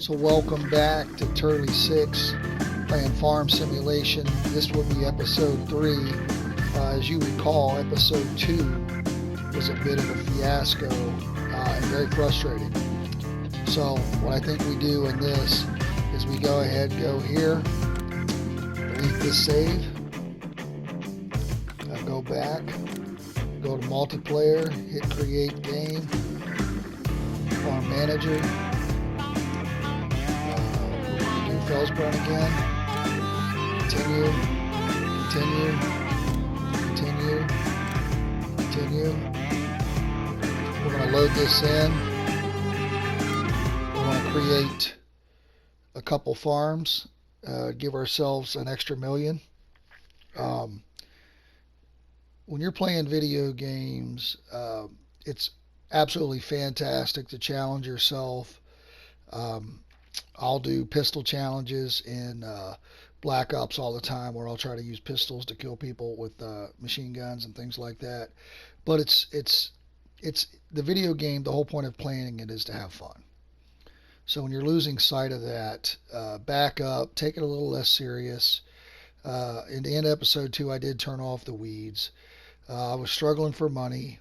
So welcome back to Turlly6 playing Farm Simulation. This will be episode 3. As you recall, episode 2 was a bit of a fiasco and very frustrating. So what I think we do in this is we go ahead, go here, delete this save, go back, go to multiplayer, hit create game, farm manager, Felsbrunn again. Continue. We're going to load this in. We're going to create a couple farms, give ourselves an extra million. When you're playing video games, it's absolutely fantastic to challenge yourself. I'll do pistol challenges in Black Ops all the time, where I'll try to use pistols to kill people with machine guns and things like that. But it's the video game. The whole point of playing it is to have fun. So when you're losing sight of that, back up, take it a little less serious. In the end of episode 2, I did turn off the weeds. I was struggling for money.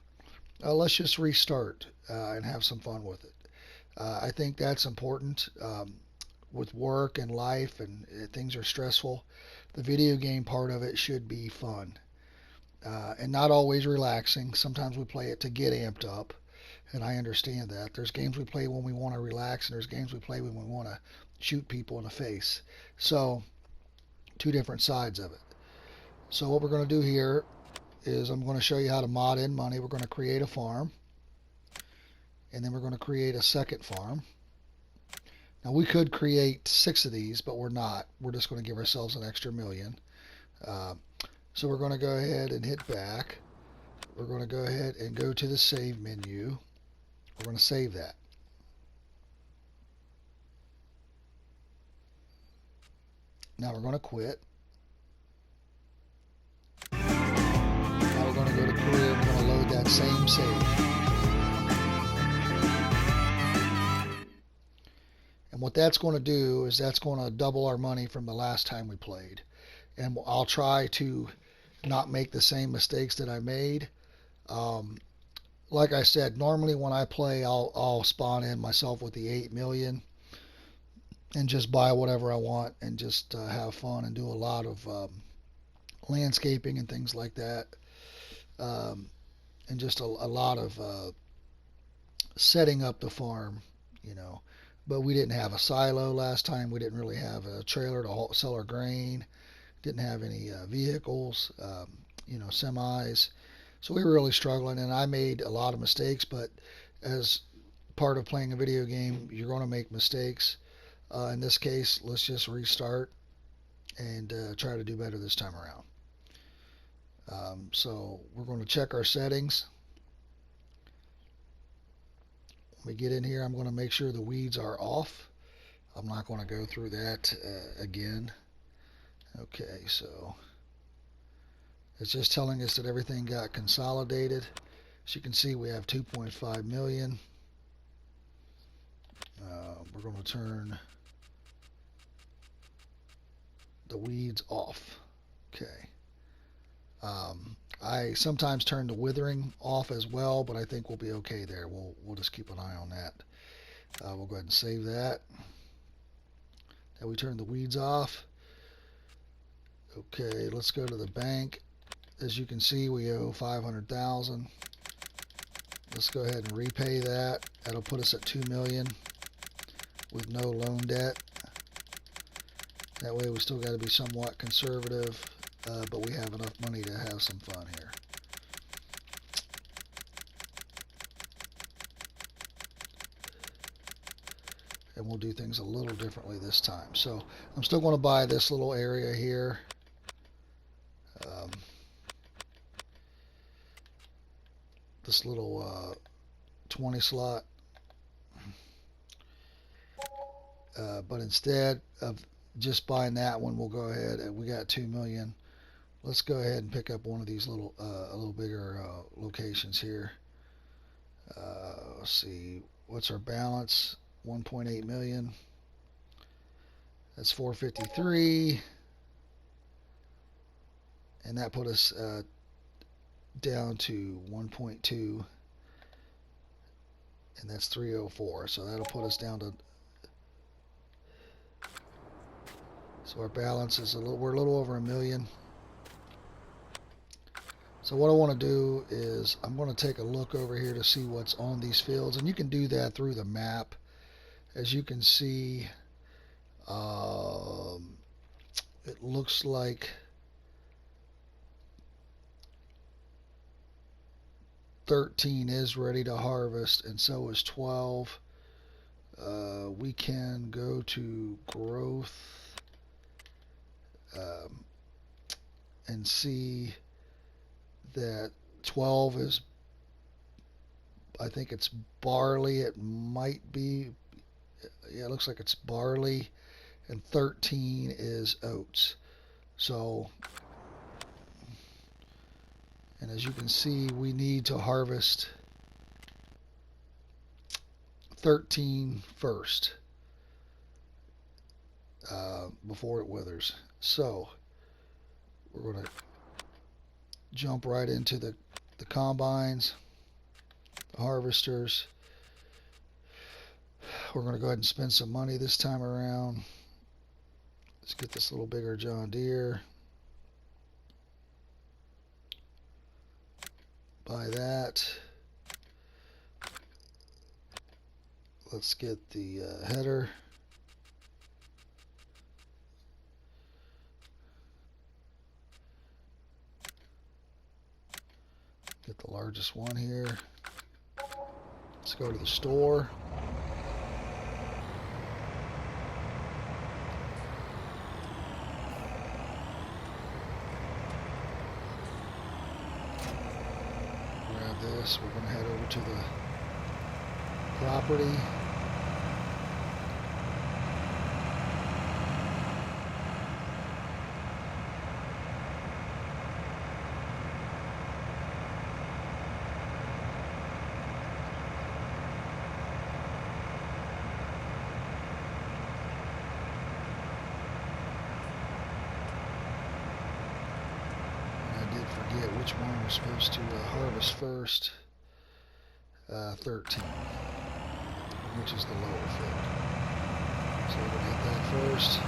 Let's just restart and have some fun with it. I think that's important with work and life, and things are stressful. The video game part of it should be fun and not always relaxing. Sometimes we play it to get amped up, and I understand that. There's games we play when we want to relax, and there's games we play when we want to shoot people in the face. So, two different sides of it. So what we're going to do here is I'm going to show you how to mod in money. We're going to create a farm. And then we're going to create a second farm. Now we could create 6 of these, but we're not. We're just going to give ourselves an extra million. So we're going to go ahead and hit back. We're going to go ahead and go to the save menu. We're going to save that. Now we're going to quit. Now we're going to go to career. We're going to load that same save. And what that's going to do is that's going to double our money from the last time we played. And I'll try to not make the same mistakes that I made. Like I said, normally when I play, I'll spawn in myself with the 8 million and just buy whatever I want and just have fun and do a lot of landscaping and things like that. And just a lot of setting up the farm, you know. But we didn't have a silo last time. We didn't really have a trailer to sell our grain. Didn't have any vehicles, semis. So we were really struggling, and I made a lot of mistakes. But as part of playing a video game, you're going to make mistakes. In this case, let's just restart and try to do better this time around. So we're going to check our settings. When we get in here, I'm going to make sure the weeds are off. I'm not going to go through that again. Okay, so it's just telling us that everything got consolidated. As you can see, we have 2.5 million. We're going to turn the weeds off. Okay. I sometimes turn the withering off as well, but I think we'll be okay there. We'll just keep an eye on that. We'll go ahead and save that. Now we turn the weeds off. Okay, let's go to the bank. As you can see, we owe 500,000. Let's go ahead and repay that. That'll put us at 2 million with no loan debt. That way we still got to be somewhat conservative. But we have enough money to have some fun here. And we'll do things a little differently this time. So I'm still going to buy this little area here. This little 20 slot. But instead of just buying that one, we'll go ahead and we got 2 million. Let's go ahead and pick up one of these little, a little bigger locations here. Let's see, what's our balance? 1.8 million. That's 453. And that put us down to 1.2. And that's 304. So that'll put us down to... So our balance is we're a little over $1 million. So what I want to do is I'm going to take a look over here to see what's on these fields, and you can do that through the map. As you can see, it looks like 13 is ready to harvest, and so is 12. We can go to growth and see that 12 is, I think it's barley. It might be, yeah, it looks like it's barley, and 13 is oats. So, and as you can see, we need to harvest 13 first before it withers. So we're going to jump right into the combines, the harvesters. We're going to go ahead and spend some money this time around. Let's get this little bigger John Deere. Buy that. Let's get the header. Get the largest one here. Let's go to the store. Grab this. We're going to head over to the property. Forget which one we're supposed to harvest first. 13, which is the lower field. So we're going to hit that first.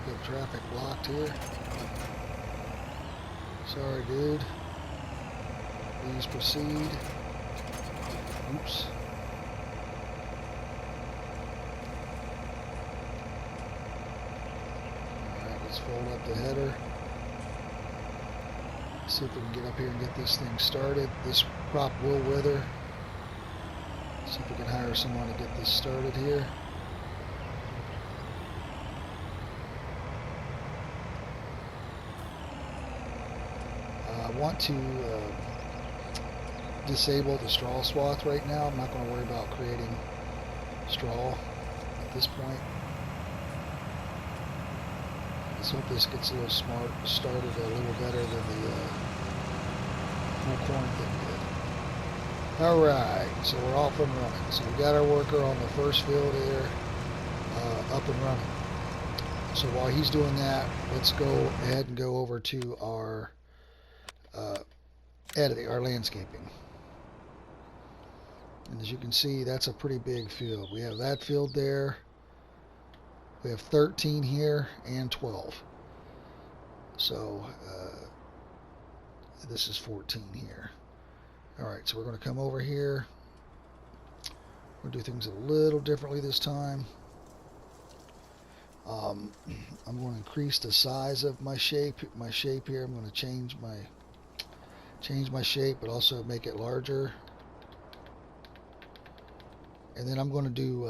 Get traffic blocked here. Sorry, dude. Please proceed. Oops. Alright, let's fold up the header. See if we can get up here and get this thing started. This crop will wither. See if we can hire someone to get this started here. I want to disable the straw swath right now. I'm not going to worry about creating straw at this point. Let's hope this gets a little started a little better than the whole corn thing did. Alright, so we're off and running. So we got our worker on the first field here up and running. So while he's doing that, let's go ahead and go over to our editing, our landscaping. And as you can see, that's a pretty big field. We have that field there. We have 13 here and 12. So this is 14 here. Alright, so we're going to come over here. We're going to do things a little differently this time. I'm going to increase the size of my shape. My shape here, I'm going to change my shape, but also make it larger. And then I'm going to do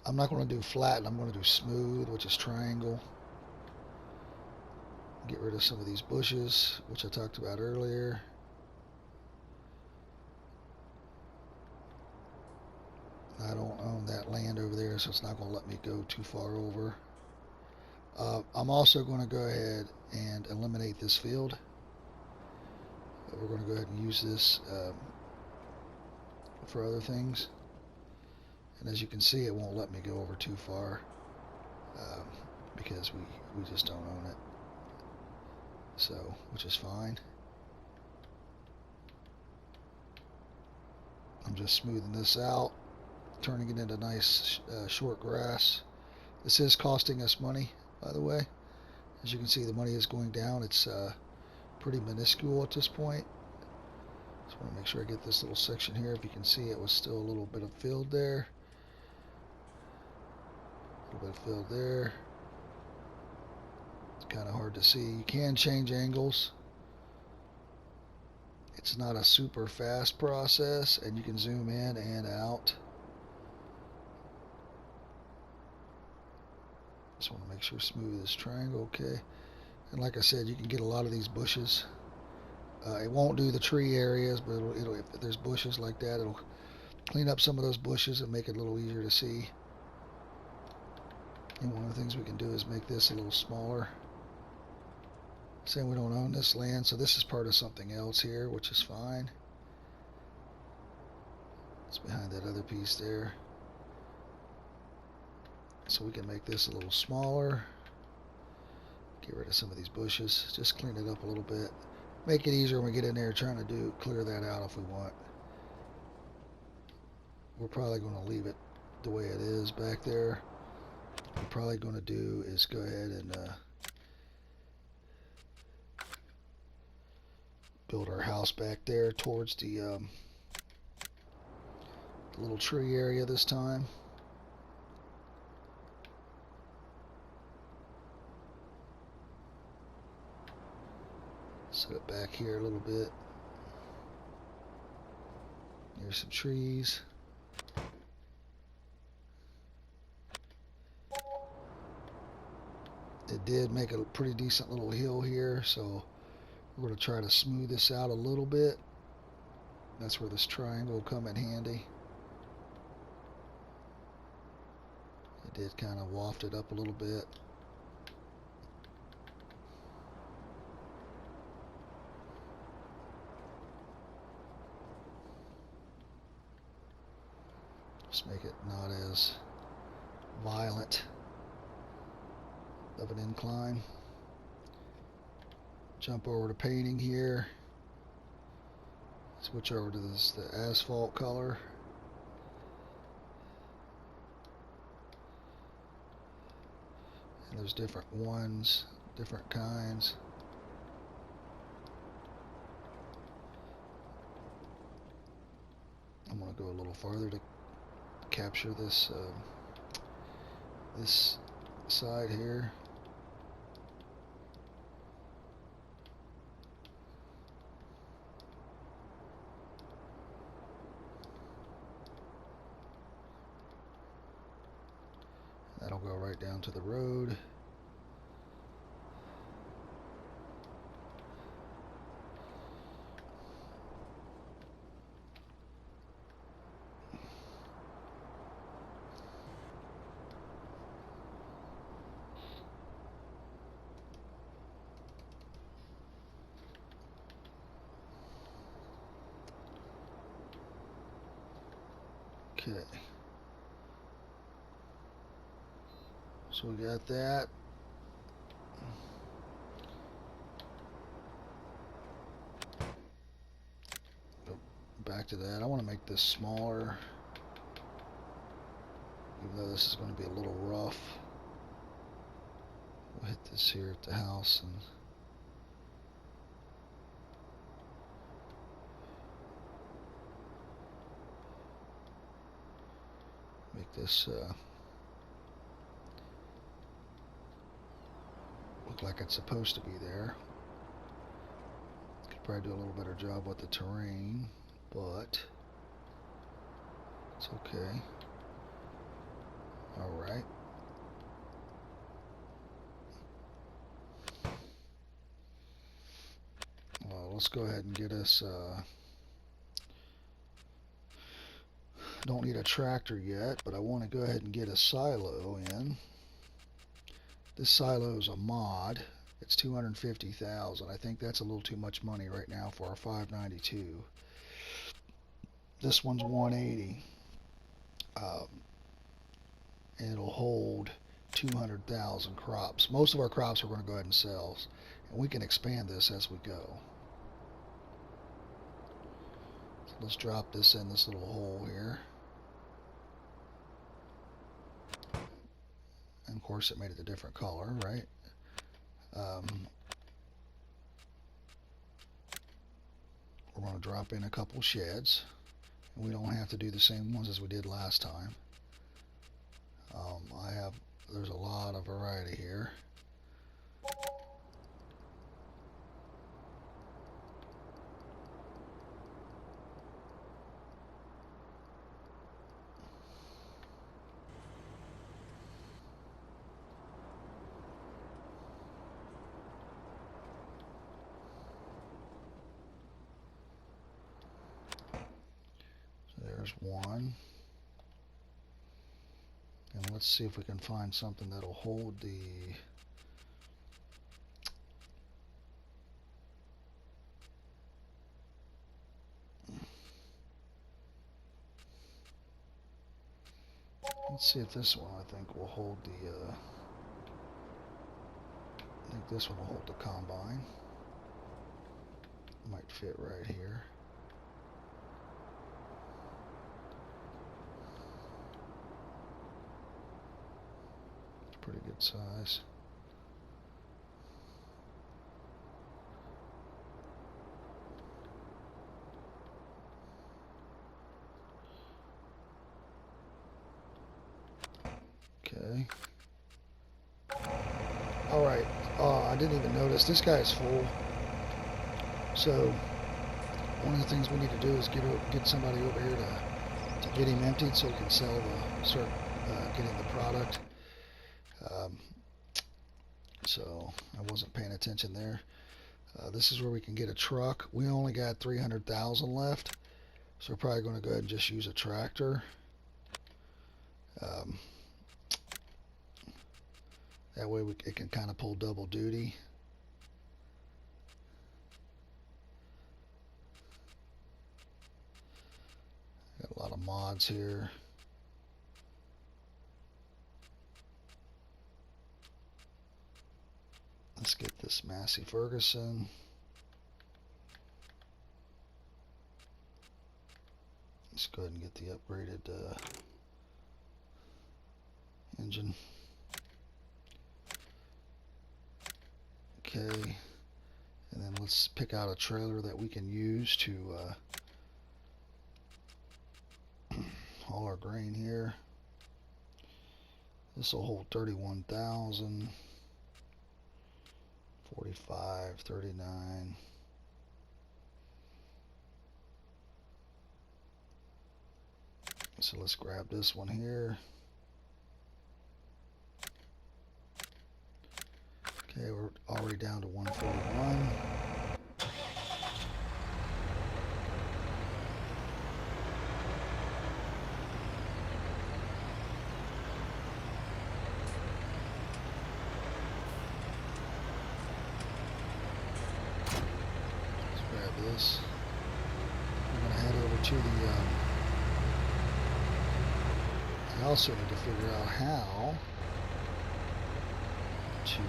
I'm not going to do flat, I'm going to do smooth, which is triangle. Get rid of some of these bushes, which I talked about earlier. I don't own that land over there, so it's not going to let me go too far over. I'm also going to go ahead and eliminate this field. We're going to go ahead and use this for other things. And as you can see, it won't let me go over too far because we just don't own it. So, which is fine. I'm just smoothing this out, turning it into nice short grass. This is costing us money, by the way. As you can see, the money is going down. It's pretty minuscule at this point. Just want to make sure I get this little section here. If you can see, it was still a little bit of field there. A little bit of field there. It's kind of hard to see. You can change angles. It's not a super fast process, and you can zoom in and out. Just want to make sure smooth this triangle, okay. And like I said, you can get a lot of these bushes. It won't do the tree areas, but if there's bushes like that, it'll clean up some of those bushes and make it a little easier to see. And one of the things we can do is make this a little smaller. Saying we don't own this land, so this is part of something else here, which is fine. It's behind that other piece there. So we can make this a little smaller. Get rid of some of these bushes. Just clean it up a little bit. Make it easier when we get in there trying to clear that out if we want. We're probably going to leave it the way it is back there. What we're probably going to do is go ahead and build our house back there towards the little tree area this time. Set it back here a little bit. Here's some trees. It did make a pretty decent little hill here, so we're going to try to smooth this out a little bit. That's where this triangle will come in handy. It did kind of waft it up a little bit. Just make it not as violent of an incline. Jump over to painting here. Switch over to the asphalt color. And there's different ones, different kinds. I'm going to go a little farther to capture this this side here. That'll go right down to the road. Okay. So we got that. Go back to that. I want to make this smaller, even though this is going to be a little rough. We'll hit this here at the house and make this look like it's supposed to be there. Could probably do a little better job with the terrain, but it's okay. All right. Well, let's go ahead and get us, don't need a tractor yet, but I want to go ahead and get a silo in. This silo is a mod. It's 250,000. I think that's a little too much money right now for our 592. This one's 180. And it'll hold 200,000 crops. Most of our crops we're going to go ahead and sell, and we can expand this as we go. So let's drop this in this little hole here. And of course it made it a different color, right? We're going to drop in a couple sheds. We don't have to do the same ones as we did last time. There's a lot of variety here. So there's one. And let's see if we can find something that'll hold the let's see if this one I think will hold the I think this one will hold the combine. Might fit right here. Pretty good size. Okay. All right. I didn't even notice this guy is full. So one of the things we need to do is get somebody over here to get him emptied so we can start getting the product. So I wasn't paying attention there. This is where we can get a truck. We only got 300,000 left, so we're probably going to go ahead and just use a tractor. That way it can kind of pull double duty. Got a lot of mods here. Let's get this Massey Ferguson. Let's go ahead and get the upgraded engine. Okay, and then let's pick out a trailer that we can use to haul our grain here. This will hold 31,000, 45, 39. So let's grab this one here. Okay, we're already down to 141. Let's grab this. We're going to head over to the I also need to figure out how to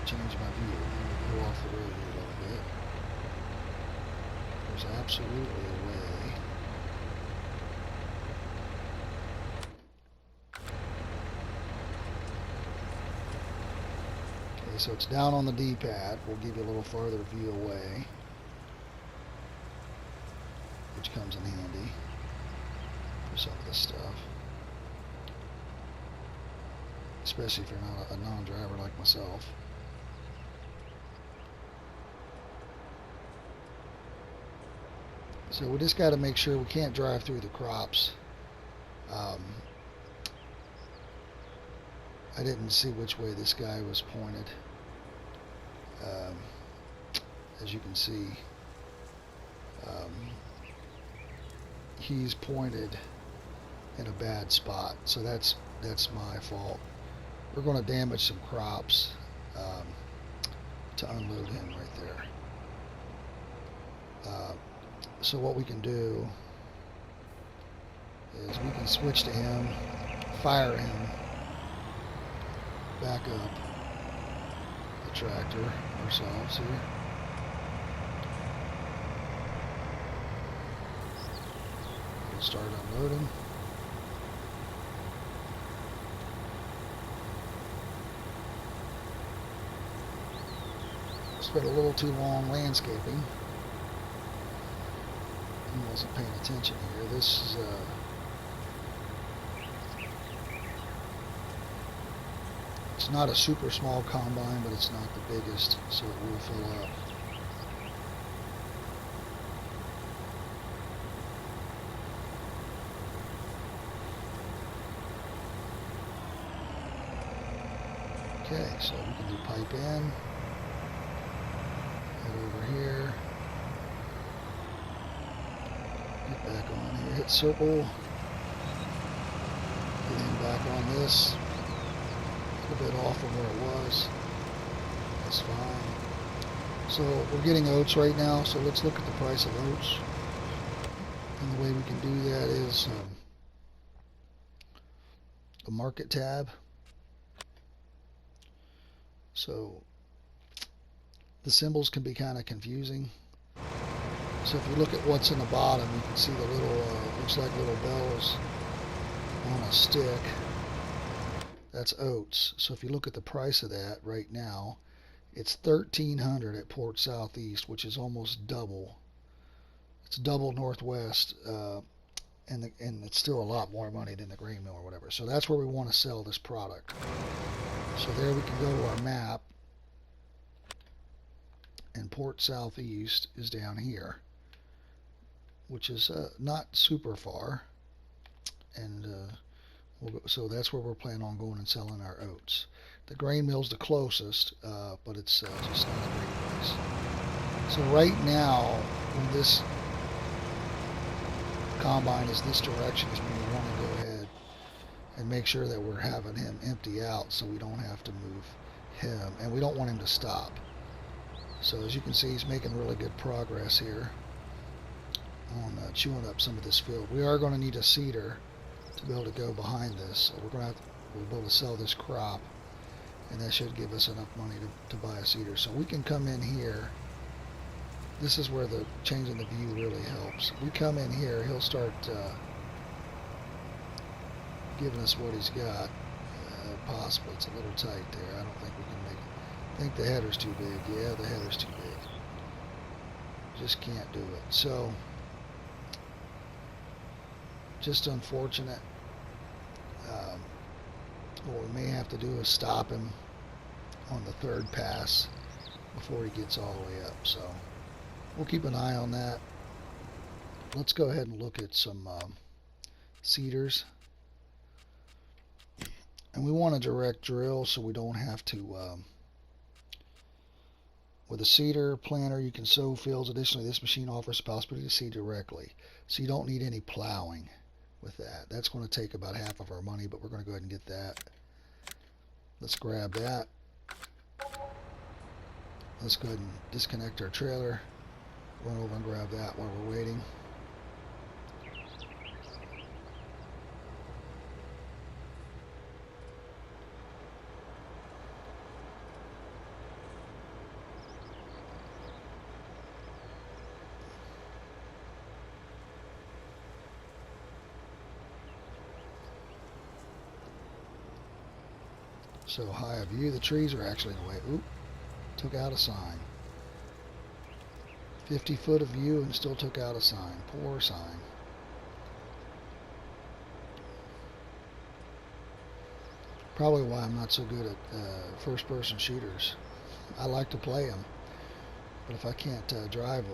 change my view. I'm going to go off the road here a little bit. There's absolutely a way. Okay, so it's down on the D-pad. We'll give you a little farther view away, which comes in handy for some of this stuff. Especially if you're not a non-driver like myself. So we just got to make sure we can't drive through the crops Um, I didn't see which way this guy was pointed. Um, as you can see, um, he's pointed in a bad spot, so that's my fault. We're going to damage some crops um, to unload him right there. So what we can do is we can switch to him, fire him, back up the tractor ourselves here. We'll start unloading. Spent a little too long landscaping. He wasn't paying attention here. This is it's not a super small combine, but it's not the biggest, so it will fill up. Okay, so we can do pipe in, head over here, get back on here, hit circle, get in back on this, a bit off from where it was. That's fine. So we're getting oats right now, so let's look at the price of oats. And the way we can do that is the market tab. So the symbols can be kind of confusing. So if you look at what's in the bottom, you can see the little, looks like little bells on a stick. That's oats. So if you look at the price of that right now, it's $1,300 at Port Southeast, which is almost double. It's double Northwest, and it's still a lot more money than the grain mill or whatever. So that's where we want to sell this product. So there we can go to our map, and Port Southeast is down here, which is not super far, and so that's where we're planning on going and selling our oats. The grain mill's the closest, but it's just not a great place. So right now, when this combine is this direction, is when we want to go ahead and make sure that we're having him empty out so we don't have to move him, and we don't want him to stop. So as you can see, he's making really good progress here on chewing up some of this field. We are going to need a seeder to be able to go behind this, so we'll be able to sell this crop, and that should give us enough money to buy a seeder. So we can come in here. This is where the changing the view really helps. We come in here, he'll start giving us what he's got. Possibly it's a little tight there. I don't think we can make it. I think the header's too big. Yeah, the header's too big. Just can't do it. So just unfortunate. What we may have to do is stop him on the third pass before he gets all the way up. So we'll keep an eye on that. Let's go ahead and look at some seeders. And we want a direct drill so we don't have to, with a seeder planter, you can sow fields. Additionally, this machine offers the possibility to seed directly. So you don't need any plowing with that. That's going to take about half of our money, but we're going to go ahead and get that. Let's grab that. Let's go ahead and disconnect our trailer. Run over and grab that while we're waiting. So high a view, the trees are actually in the way. Oop, took out a sign. 50 foot of view and still took out a sign. Poor sign. Probably why I'm not so good at first person shooters. I like to play them, but if I can't drive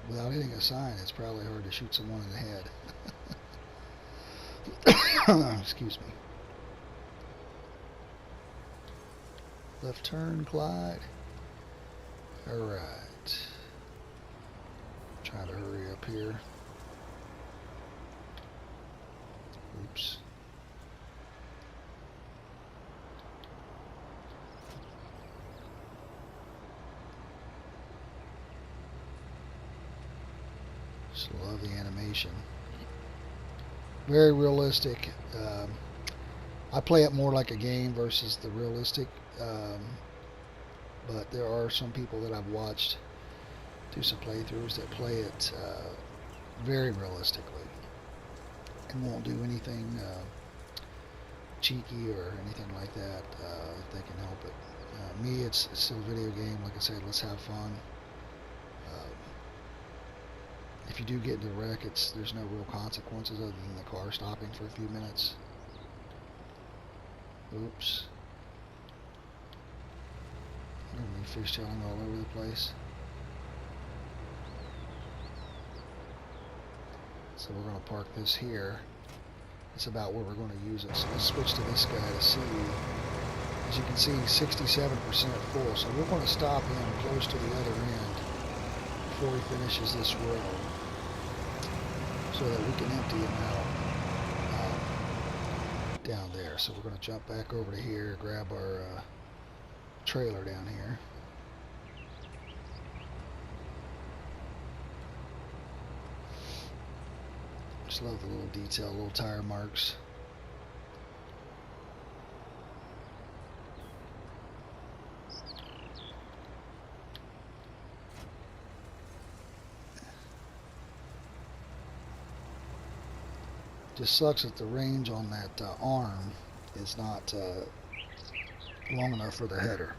without hitting a sign, it's probably hard to shoot someone in the head. Excuse me. Left turn, glide. Alright. Trying to hurry up here. Oops. Just love the animation. Very realistic. I play it more like a game versus the realistic. But there are some people that I've watched do some playthroughs that play it very realistically and won't do anything cheeky or anything like that if they can help it. Me, it's still a video game. Like I said, let's have fun. If you do get into a wreck, there's no real consequences other than the car stopping for a few minutes. Oops. Enemy fishtailing all over the place. So we're going to park this here. It's about where we're going to use it. So let's switch to this guy to see. As you can see, 67% full. So we're going to stop him close to the other end before he finishes this row, so that we can empty him out down there. So we're going to jump back over to here, grab our trailer down here. Just love the little detail, little tire marks. Just sucks that the range on that arm is not long enough for the header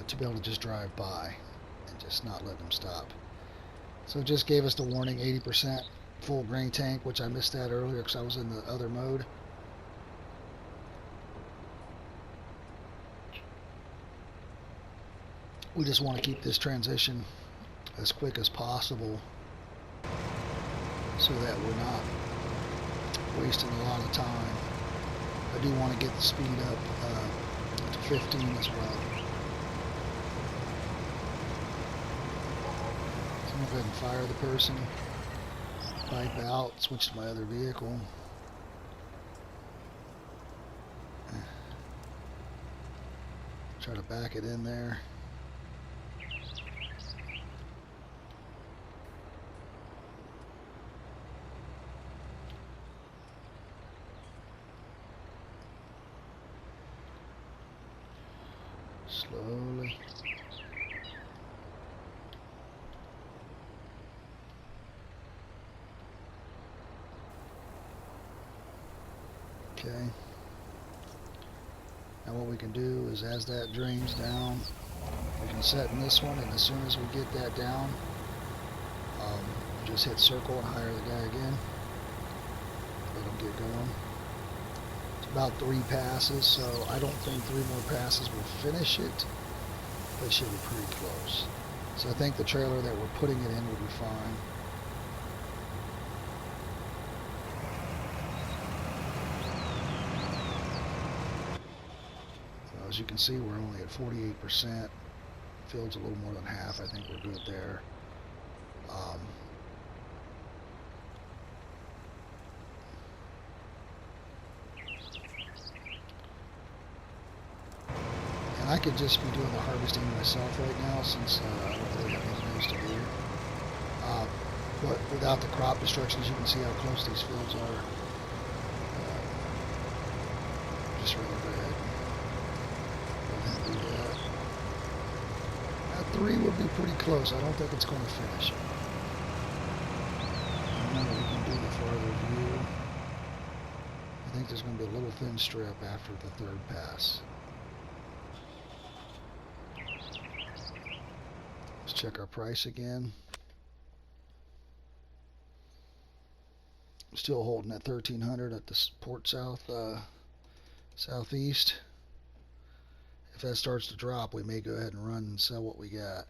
to be able to just drive by and just not let them stop. So it just gave us the warning, 80% full grain tank, which I missed that earlier because I was in the other mode. We just want to keep this transition as quick as possible so that we're not wasting a lot of time. I do want to get the speed up to 15 as well. So I'm going to go ahead and fire the person, pipe out, switch to my other vehicle. Try to back it in there. Slowly. Okay. Now what we can do is, as that drains down, we can set in this one, and as soon as we get that down, just hit circle and hire the guy again. Let him get going. It's about 3 passes, so I don't think 3 more passes will finish it, but it should be pretty close. So I think the trailer that we're putting it in will be fine. So as you can see, we're only at 48%. Field's a little more than half. I think we're good there. I could just be doing the harvesting myself right now, since I don't really have anything else to do. But without the crop destructions, you can see how close these fields are. Just really bad. Go ahead and do that. That 3 would be pretty close. I don't think it's going to finish. And then we can do the farther view. I think there's going to be a little thin strip after the 3rd pass. Let's check our price again. Still holding at 1300 at the port southeast. If that starts to drop, we may go ahead and run and sell what we got.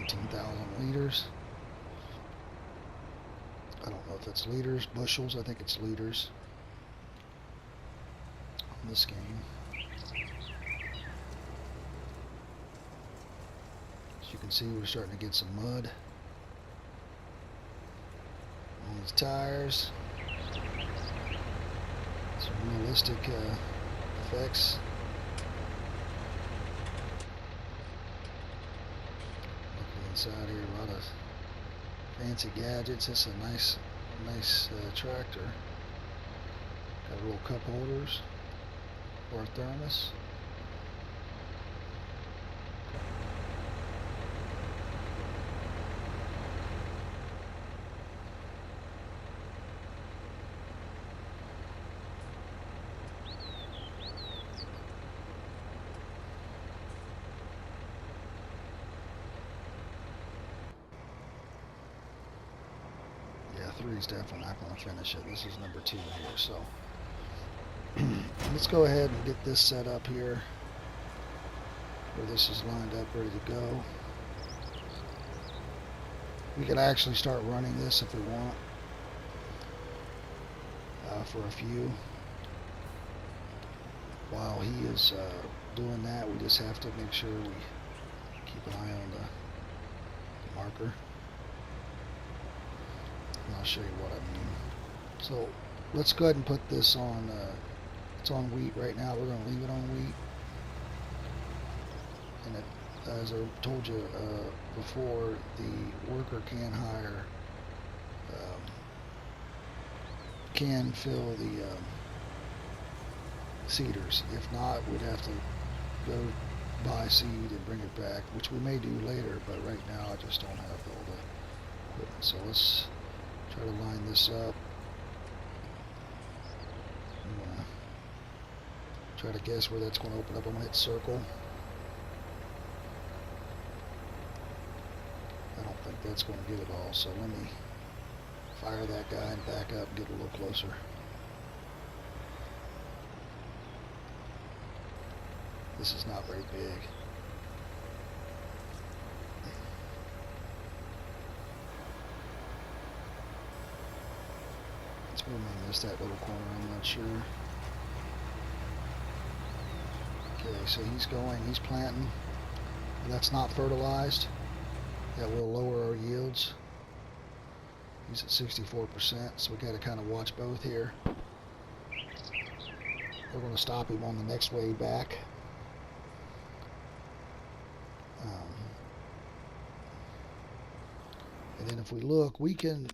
14,000 liters. I don't know if it's liters, bushels. I think it's liters in this game. As you can see, we're starting to get some mud on these tires. Some realistic effects. Looking inside here, a lot of fancy gadgets. It's a nice tractor. Got little cup holders for a thermos. Yeah, 3 is definitely not going to finish it. This is number 2 here, so let's go ahead and get this set up here where this is lined up, ready to go. We can actually start running this if we want for a few. While he is doing that, we just have to make sure we keep an eye on the marker. And I'll show you what I mean. So let's go ahead and put this on, it's on wheat right now. We're going to leave it on wheat. And it, as I told you before, the worker can hire, can fill the seeders. If not, we'd have to go buy seed and bring it back, which we may do later, but right now I just don't have all the equipment. So let's try to line this up. I'm going to try to guess where that's going to open up. I'm going to hit circle. I don't think that's going to get it all, so let me fire that guy and back up and get a little closer. This is not very big. Let's go and miss that little corner, I'm not sure. Okay, so he's going, he's planting. That's not fertilized. That will lower our yields. He's at 64%, so we got to kind of watch both here. We're going to stop him on the next way back. And then if we look, we can,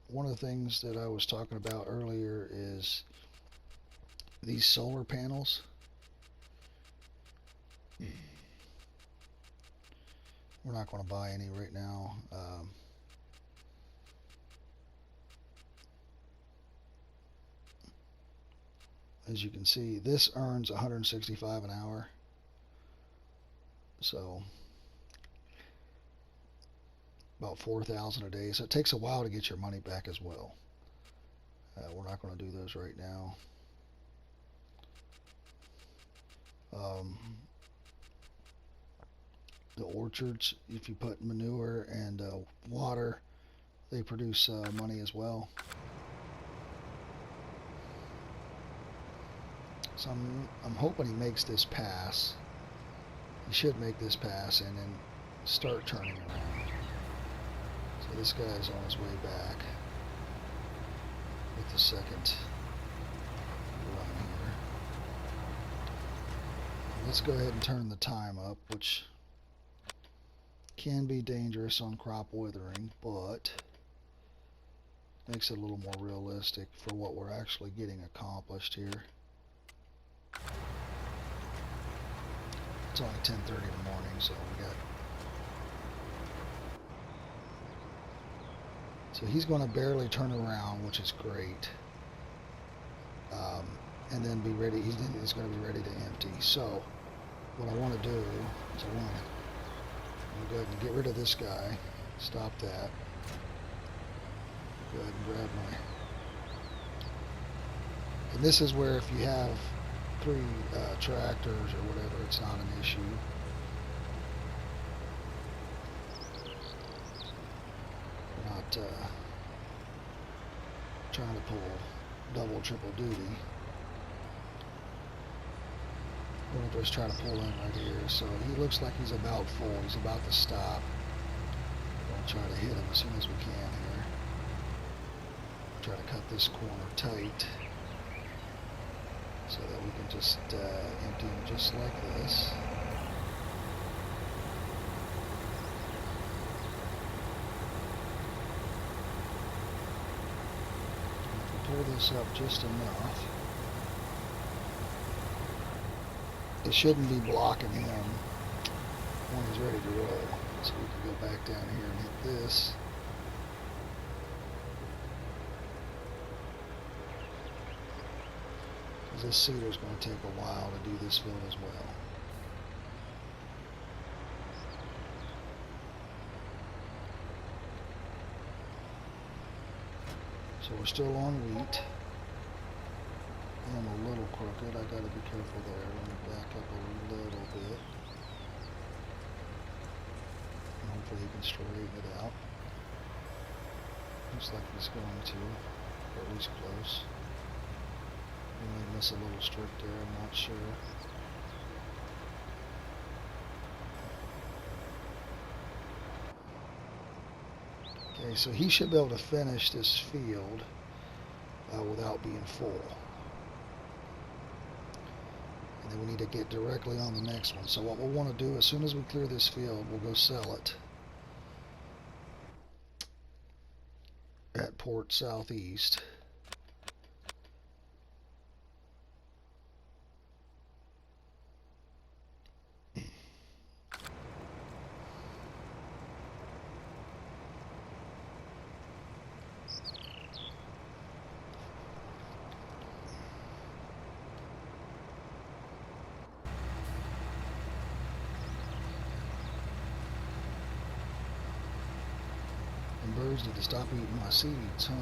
one of the things that I was talking about earlier is these solar panels. We're not going to buy any right now. As you can see, this earns 165 an hour. So about 4,000 a day. So it takes a while to get your money back as well. We're not going to do those right now. The orchards, if you put manure and water, they produce money as well. So I'm hoping he makes this pass. He should make this pass and then start turning around. So this guy's on his way back with the second run here. Let's go ahead and turn the time up, which can be dangerous on crop withering, but makes it a little more realistic for what we're actually getting accomplished here. It's only 10:30 in the morning, so we got. So he's going to barely turn around, which is great, and then be ready. He's going to be ready to empty. So what I want to do is I want to go ahead and get rid of this guy. Stop that. Go ahead and grab my. And this is where if you have 3 tractors or whatever, it's not an issue. trying to pull double, triple duty. We'll just try to pull in right here. So he looks like he's about full. He's about to stop. We'll try to hit him as soon as we can here. Try to cut this corner tight so that we can just empty him just like this. Pull this up just enough. It shouldn't be blocking him when he's ready to roll. So we can go back down here and hit this. Because this seeder's going to take a while to do this field as well. So we're still on wheat. I'm a little crooked. I gotta be careful there. Let me back up a little bit. And hopefully he can straighten it out. Looks like he's going to, or at least close. We may miss a little strip there, I'm not sure. Okay, so he should be able to finish this field without being full. And then we need to get directly on the next one. So what we'll want to do, as soon as we clear this field, we'll go sell it at Port Southeast. Birds need to stop eating my seeds, huh?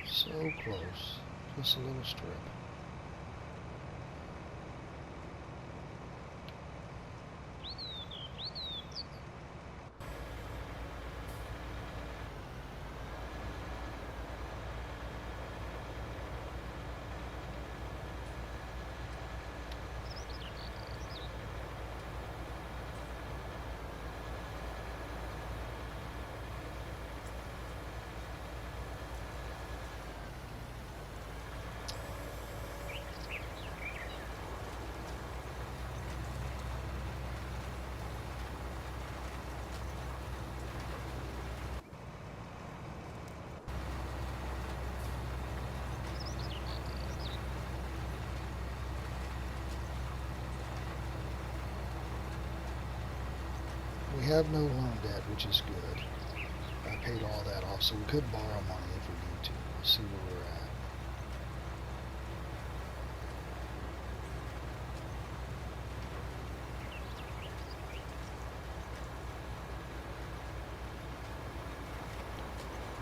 So close. Just a little strip. We have no loan debt, which is good. I paid all that off, so we could borrow money if we need to. We'll see where we're at.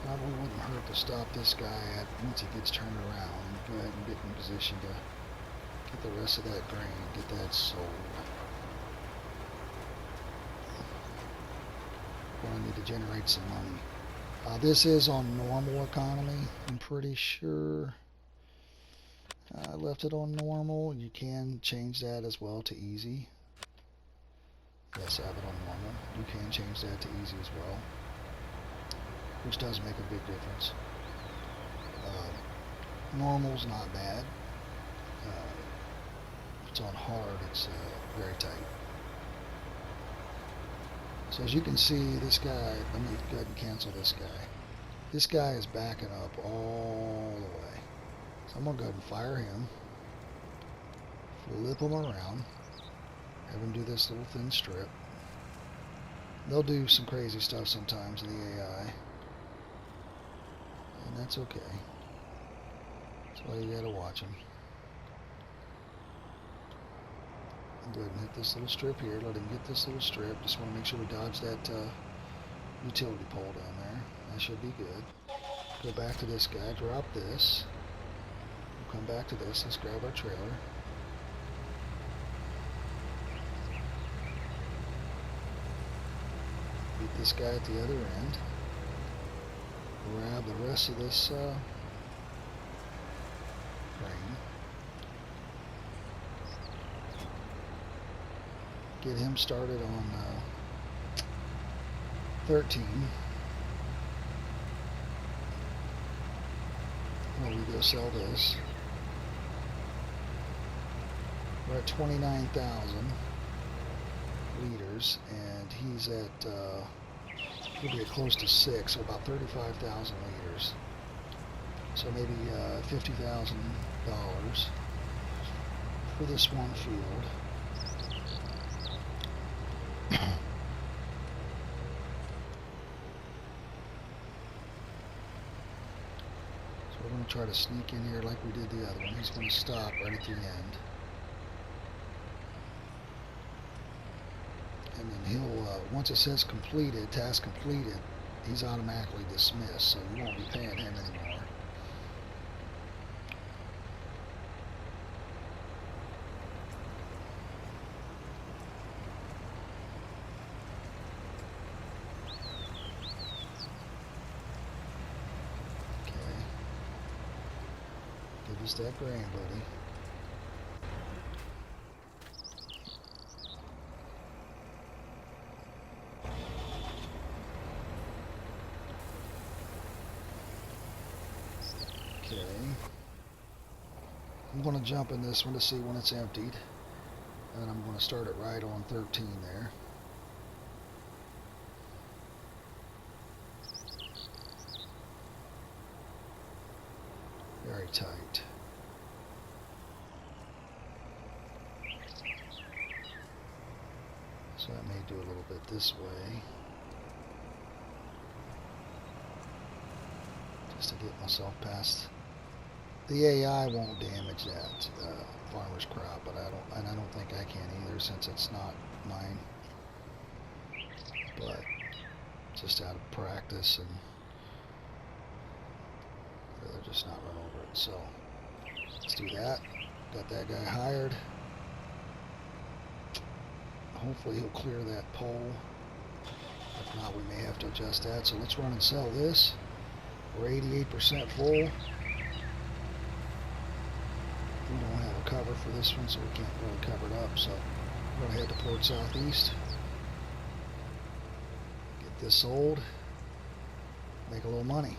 Probably wouldn't hurt to stop this guy at once he gets turned around and go ahead and get in position to get the rest of that grain, get that sold. I need to generate some money. This is on normal economy. I'm pretty sure I left it on normal. You can change that as well to easy. Yes, I have it on normal. You can change that to easy as well, which does make a big difference. Normal's not bad. If it's on hard, it's very tight. So as you can see, this guy, let me go ahead and cancel this guy. This guy is backing up all the way. So I'm going to go ahead and fire him. Flip him around. Have him do this little thin strip. They'll do some crazy stuff sometimes in the AI. And that's okay. That's why you got to watch them. Go ahead and hit this little strip here. Let him get this little strip. Just want to make sure we dodge that utility pole down there. That should be good. Go back to this guy. Drop this. We'll come back to this. Let's grab our trailer. Beat this guy at the other end. Grab the rest of this grain. Get him started on 13. While we go sell this. We're at 29,000 liters, and he's at he'll be at close to 6, so about 35,000 liters. So maybe $50,000 for this one field. We're going to try to sneak in here like we did the other one. He's going to stop right at the end. And then he'll, once it says completed, task completed, he's automatically dismissed, so you won't be paying him anymore. Give us that grain, buddy. Okay. I'm going to jump in this one to see when it's emptied. And I'm going to start it right on 13 there. Very tight. So I may do a little bit this way, just to get myself past. The AI won't damage that farmer's crop, but I don't think I can either, since it's not mine. But just out of practice, and rather just not run over it. So let's do that. Got that guy hired. Hopefully he'll clear that pole. If not, we may have to adjust that. So let's run and sell this. We're 88% full. We don't have a cover for this one, so we can't really cover it up. So we're going to head to Port Southeast. Get this sold. Make a little money.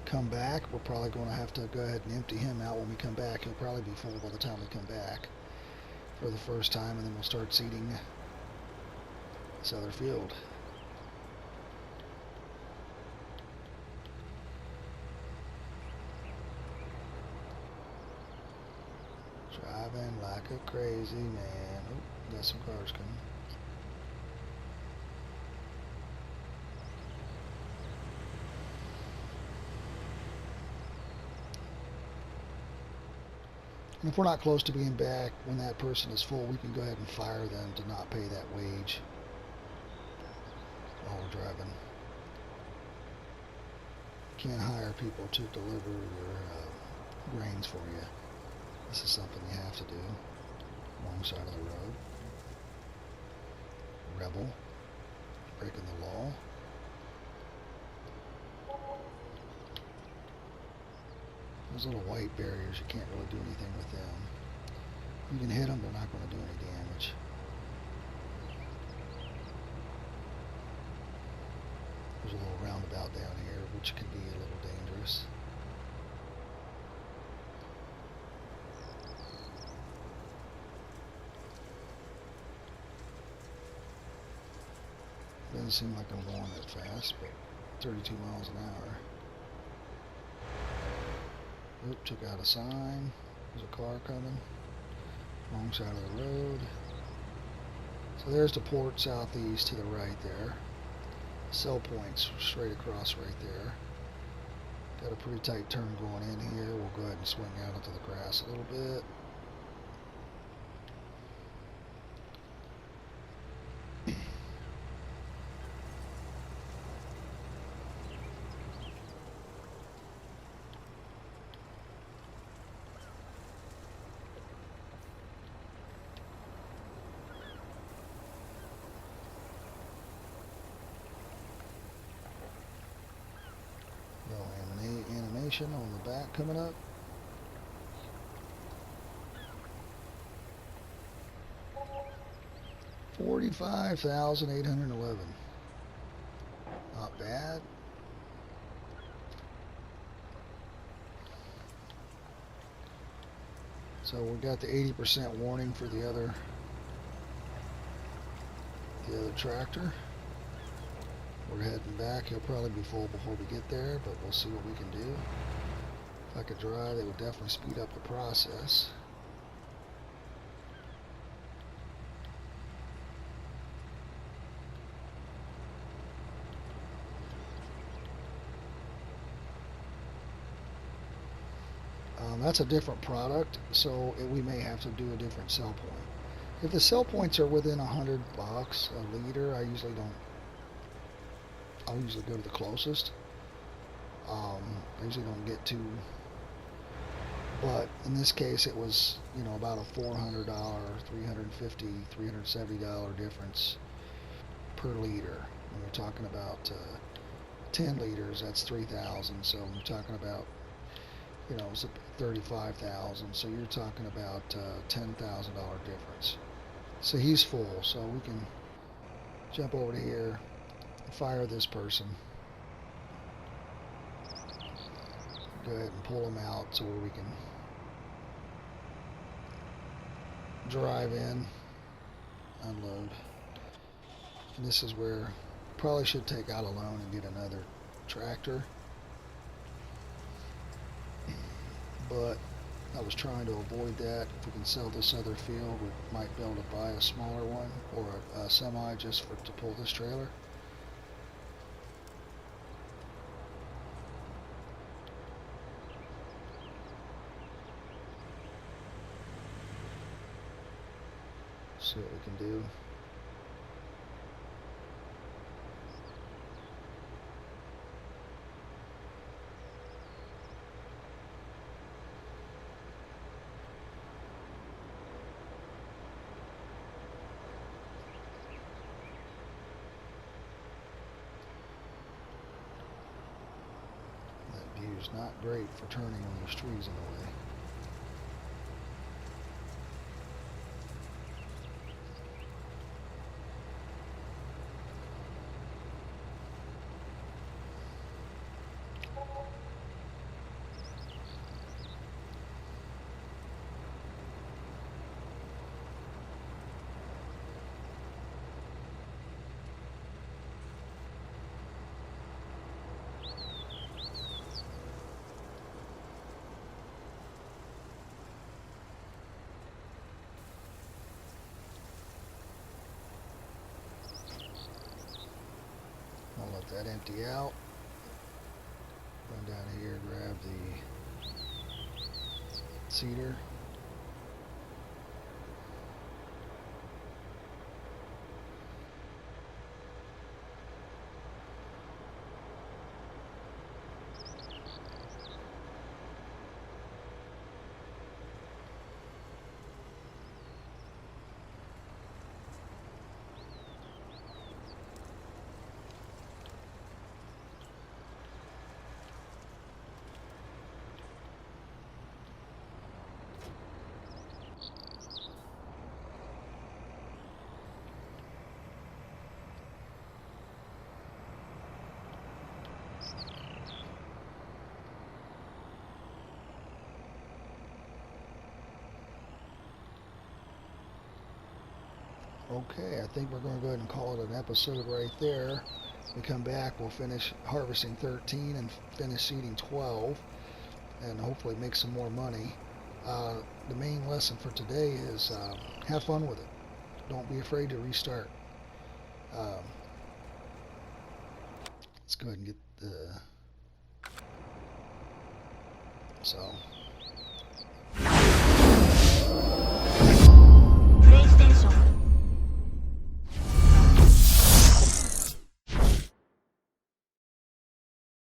Come back. We're probably going to have to go ahead and empty him out when we come back. He'll probably be full by the time we come back for the first time, and then we'll start seeding this other field. Driving like a crazy man. Oh, got some cars coming. And if we're not close to being back when that person is full, we can go ahead and fire them to not pay that wage while we're driving. Can't hire people to deliver your grains for you. This is something you have to do alongside of the road. Rebel, breaking the law. Those little white barriers, you can't really do anything with them. You can hit them, they're not going to do any damage. There's a little roundabout down here, which can be a little dangerous. Doesn't seem like I'm going that fast, but 32 miles an hour. Oop, took out a sign. There's a car coming. Wrong side of the road. So there's the Port Southeast to the right there. Sell points straight across right there. Got a pretty tight turn going in here. We'll go ahead and swing out into the grass a little bit. extension on the back coming up. $45,811. Not bad. So we got the 80% warning for the other tractor. We're heading back. He'll probably be full before we get there, but we'll see what we can do. If I could drive, it would definitely speed up the process. That's a different product, so we may have to do a different sell point. If the sell points are within $100 a liter, I'll usually go to the closest. I usually don't get to, but in this case it was, about a $400, $350, $370 difference per liter. When you're talking about 10 liters, that's 3,000. So we're talking about, it's 35,000. So you're talking about $10,000 difference. So he's full, so we can jump over to here and fire this person. Go ahead and pull him out so where we can drive in, unload. And this is where probably should take out a loan and get another tractor. But I was trying to avoid that. If we can sell this other field, we might be able to buy a smaller one or a semi just to pull this trailer. See what we can do. That view is not great for turning when there's trees in the way. I'll let that empty out. Run down here, grab the seeder. Okay, I think we're going to go ahead and call it an episode right there. When we come back, we'll finish harvesting 13 and finish seeding 12 and hopefully make some more money. The main lesson for today is have fun with it. Don't be afraid to restart. Let's go ahead and get the... So...